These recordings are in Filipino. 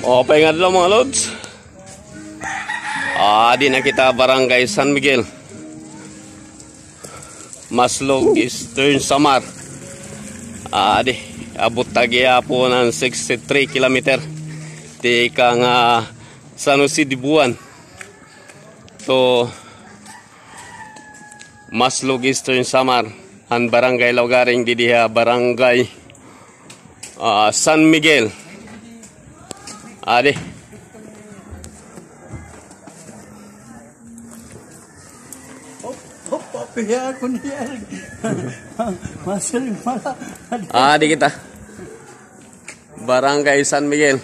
Okay nga lang mga lods. Di na kita Barangay San Miguel, Maslog, Eastern Samar. Di abot tagiya po ng 63 km di kang San Jose de Buwan to Maslog, Eastern Samar. Ang barangay lugaring di diha Barangay San Miguel. Di di kita Barangay San Miguel.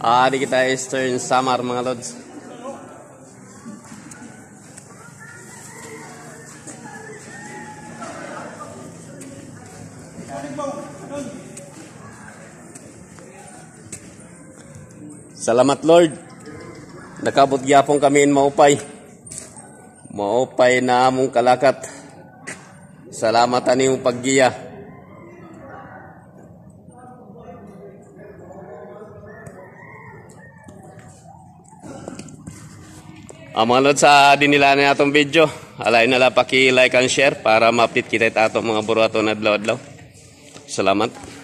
Di kita Eastern Samar mga lods. Salamat Lord, nakabot gyapon kami in maupay na among kalakat. Salamat ani mong paggiya. Mga lods, sa dinila na atong video, alay nala paki-like and share para ma-update kita atong mga burato na adlaw-adlaw. Salamat.